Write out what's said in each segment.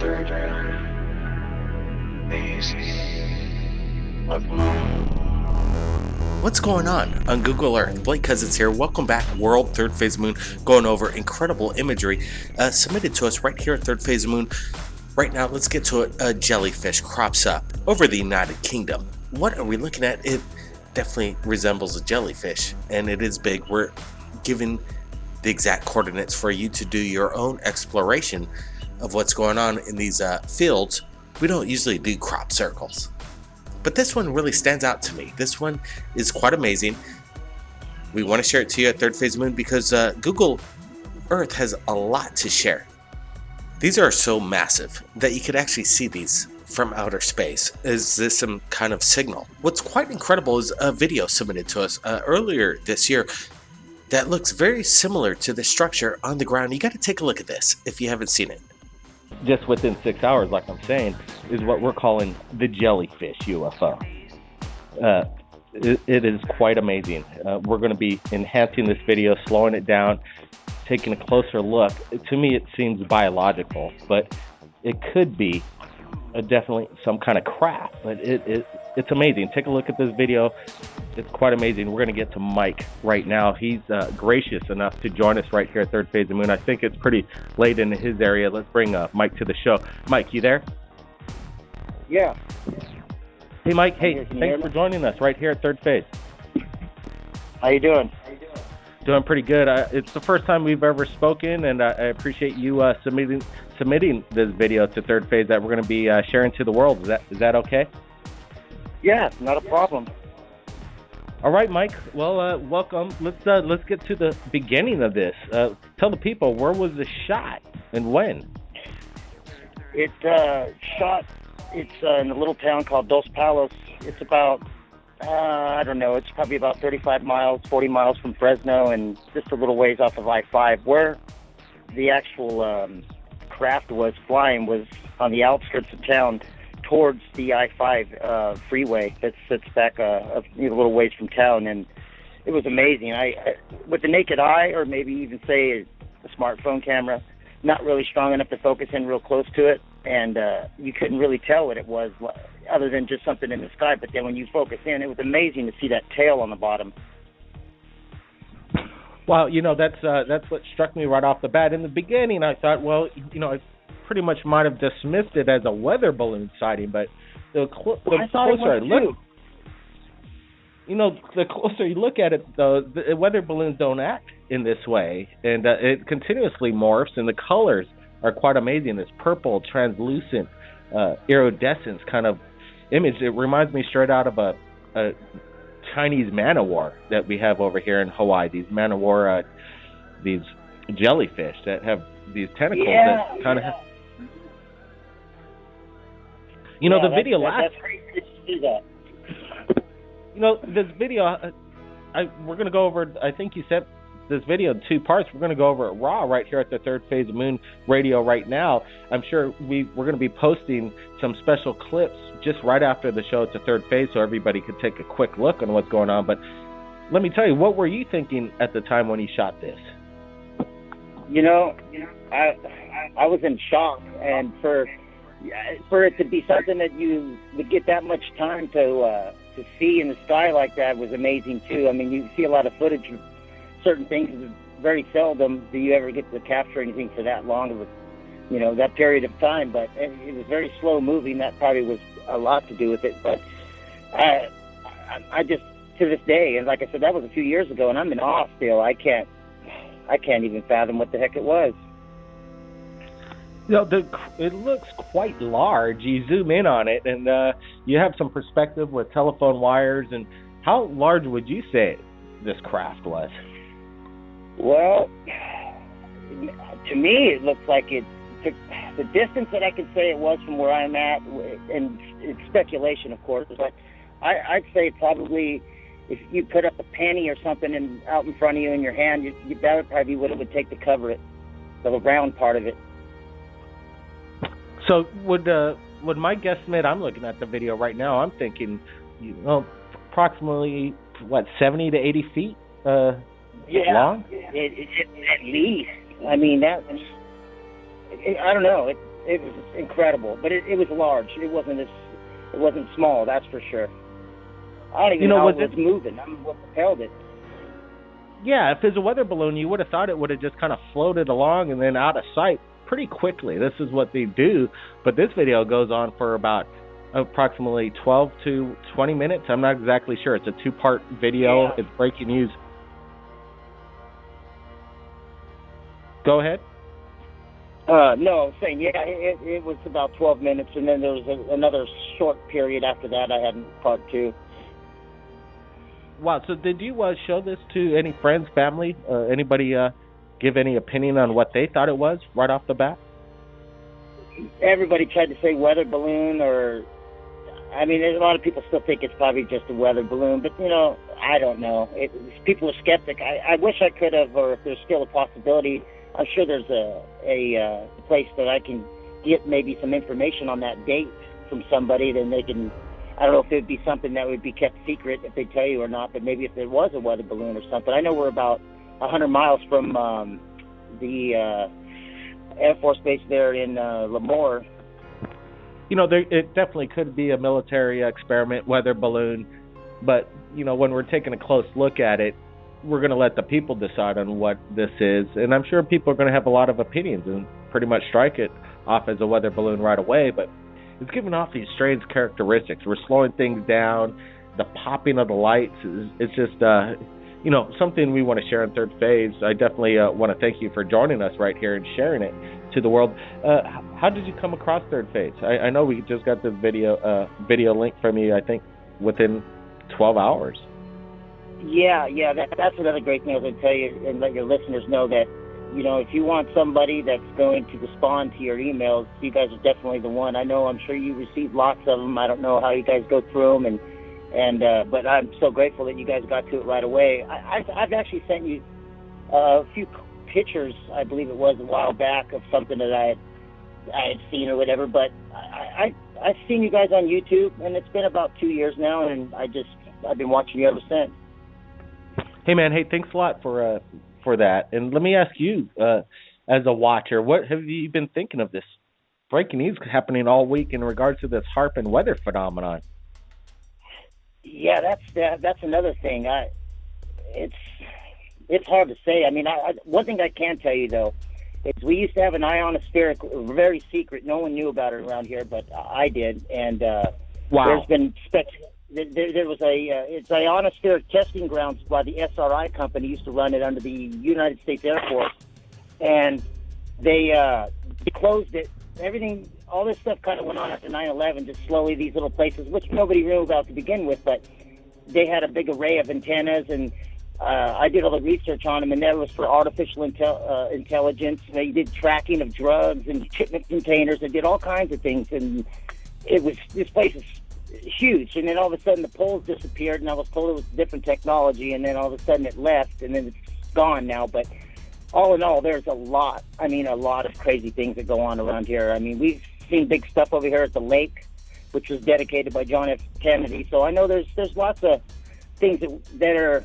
third phase of moon. What's going on Google Earth? Blake Cousins here. Welcome back. World Third Phase Moon, going over incredible imagery submitted to us right here at Third Phase Moon. Right now, let's get to it. A jellyfish crops up over the United Kingdom. What are we looking at? It definitely resembles a jellyfish, and it is big. We're given the exact coordinates for you to do your own exploration of what's going on in these fields. We don't usually do crop circles, but this one really stands out to me. This one is quite amazing. We want to share it to you at Third Phase Moon because Google Earth has a lot to share. These are so massive that you could actually see these from outer space. Is this some kind of signal? What's quite incredible is a video submitted to us earlier this year that looks very similar to the structure on the ground. You got to take a look at this if you haven't seen it. Just within 6 hours, like I'm saying, is what we're calling the jellyfish UFO. It is quite amazing. We're going to be enhancing this video, slowing it down, taking a closer look. To me, it seems biological, but it could be definitely some kind of craft. But it's amazing. Take a look at this video. It's quite amazing. We're going to get to Mike right now. He's gracious enough to join us right here at Third Phase of the Moon. I think it's pretty late in his area. Let's bring Mike to the show. Mike, you there? Yeah. Hey, Mike. Hey, thanks for joining us right here at Third Phase. How you doing? Doing pretty good. It's the first time we've ever spoken, and I appreciate you submitting this video to Third Phase that we're going to be sharing to the world. Is that okay? Yeah, not a problem. All right, Mike. Well, welcome. Let's get to the beginning of this. Tell the people, where was the shot and when? It's in a little town called Dos Palos. It's about I don't know. It's probably about 35 miles, 40 miles from Fresno, and just a little ways off of I-5. Where the actual craft was flying was on the outskirts of town, towards the I-5 freeway that sits back a little ways from town, and it was amazing. I with the naked eye, or maybe even say a smartphone camera, not really strong enough to focus in real close to it, and you couldn't really tell what it was, other than just something in the sky. But then when you focus in, it was amazing to see that tail on the bottom. Well, that's what struck me right off the bat. In the beginning, I thought, well, I pretty much might have dismissed it as a weather balloon sighting, but the closer I look, the closer you look at it, though, the weather balloons don't act in this way, and it continuously morphs, and the colors are quite amazing. This purple, translucent, iridescence kind of image. It reminds me straight out of a Chinese man-o-war that we have over here in Hawaii. These man-o-war, these jellyfish that have these tentacles that kind of have... the video last... That's great to see that. This video, we're going to go over, I think you said this video in two parts. We're going to go over it raw right here at the Third Phase of Moon Radio right now. I'm sure we're going to be posting some special clips just right after the show at the Third Phase so everybody could take a quick look on what's going on. But let me tell you, what were you thinking at the time when you shot this? I was in shock, and for it to be something that you would get that much time to see in the sky like that was amazing too. I mean, you see a lot of footage of certain things. Very seldom do you ever get to capture anything for that long of that period of time. But it was very slow moving. That probably was a lot to do with it. But I just, to this day, and like I said, that was a few years ago, and I'm in awe still. I can't even fathom what the heck it was. It looks quite large. You zoom in on it, and you have some perspective with telephone wires. And how large would you say this craft was? Well, to me, it looks like it took the distance that I could say it was from where I'm at, and it's speculation, of course, but I'd say probably if you put up a penny or something out in front of you in your hand, that would probably be what it would take to cover it, the round part of it. So would my guesstimate, I'm looking at the video right now, I'm thinking, approximately, 70 to 80 feet long? It, at least. I mean, I don't know. it was incredible. But it was large. It wasn't small. That's for sure. I don't even know how it was moving. I mean, what propelled it? Yeah, if it's a weather balloon, you would have thought it would have just kind of floated along and then out of sight pretty quickly. This is what they do. But this video goes on for about approximately 12 to 20 minutes. I'm not exactly sure. It's a two-part video. Yeah. It's breaking news. Go ahead. No, I was saying, yeah, it was about 12 minutes, and then there was another short period after that I had in part two. Wow, so did you show this to any friends, family, anybody give any opinion on what they thought it was right off the bat? Everybody tried to say weather balloon, or, I mean, there's a lot of people still think it's probably just a weather balloon, but, you know, I don't know. People are skeptic. I wish I could have, or if there's still a possibility, I'm sure there's a place that I can get maybe some information on that date from somebody, then they can, I don't know if it would be something that would be kept secret if they tell you or not, but maybe if there was a weather balloon or something. I know we're about 100 miles from the Air Force Base there in Lemoore. You know, it definitely could be a military experiment, weather balloon, but, you know, when we're taking a close look at it, we're going to let the people decide on what this is, and I'm sure people are going to have a lot of opinions and pretty much strike it off as a weather balloon right away, but it's giving off these strange characteristics. We're slowing things down. The popping of the lights is just, you know, something we want to share in Third Phase. I definitely want to thank you for joining us right here and sharing it to the world. How did you come across Third Phase? I know we just got the video link from you, I think, within 12 hours. Yeah, that's another great thing I was going to tell you and let your listeners know that, you know, if you want somebody that's going to respond to your emails, you guys are definitely the one. I know, I'm sure you receive lots of them. I don't know how you guys go through them, but I'm so grateful that you guys got to it right away. I've actually sent you a few pictures, I believe it was a while back, of something that I had seen or whatever, but I've seen you guys on YouTube, and it's been about 2 years now, and I've been watching you ever since. Hey, man, thanks a lot for that. And let me ask you, as a watcher, what have you been thinking of this breaking news happening all week in regards to this HAARP and weather phenomenon? Yeah, that's another thing. It's hard to say. I mean, one thing I can tell you, though, is we used to have an ionospheric, very secret. No one knew about it around here, but I did. And wow. There's been there was it's ionospheric testing grounds by the SRI company. Used to run it under the United States Air Force, and they closed it. Everything, all this stuff kind of went on after 9/11. Just slowly, these little places, which nobody knew about to begin with, but they had a big array of antennas, and I did all the research on them, and that was for artificial intelligence. They did tracking of drugs and shipment containers. They did all kinds of things, and this place is huge. And then all of a sudden the poles disappeared, and I was told it was different technology, and then all of a sudden it left, and then it's gone now. But all in all, there's a lot of crazy things that go on around here. I mean, we've seen big stuff over here at the lake, which was dedicated by John F. Kennedy. So I know there's lots of things that are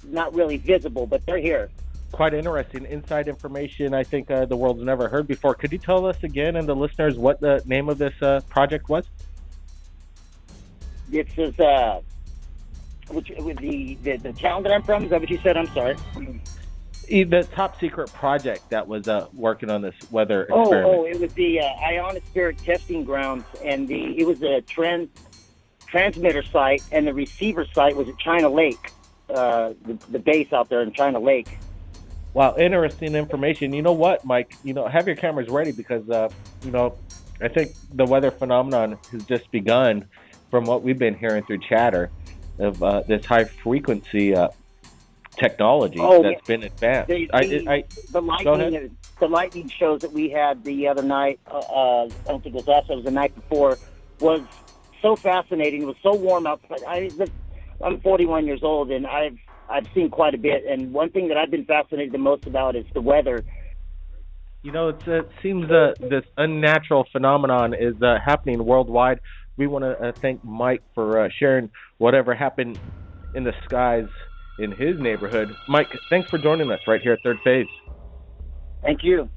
not really visible, but they're here. Quite interesting inside information I think the world's never heard before. Could you tell us again and the listeners what the name of this project was? This is with the town that I'm from. Is that what you said? I'm sorry. The top secret project that was working on this weather experiment. Oh, it was the ionospheric testing grounds, and it was a transmitter site, and the receiver site was at China Lake, the base out there in China Lake. Wow, interesting information. You know what, Mike? You know, have your cameras ready because you know, I think the weather phenomenon has just begun. From what we've been hearing through chatter of this high frequency technology that's been advanced. The lightning shows that we had the other night, I don't think it was last, it was the night before, was so fascinating. It was so warm outside. I'm 41 years old, and I've seen quite a bit. And one thing that I've been fascinated the most about is the weather. You know, it seems this unnatural phenomenon is happening worldwide. We want to thank Mike for sharing whatever happened in the skies in his neighborhood. Mike, thanks for joining us right here at Third Phase. Thank you.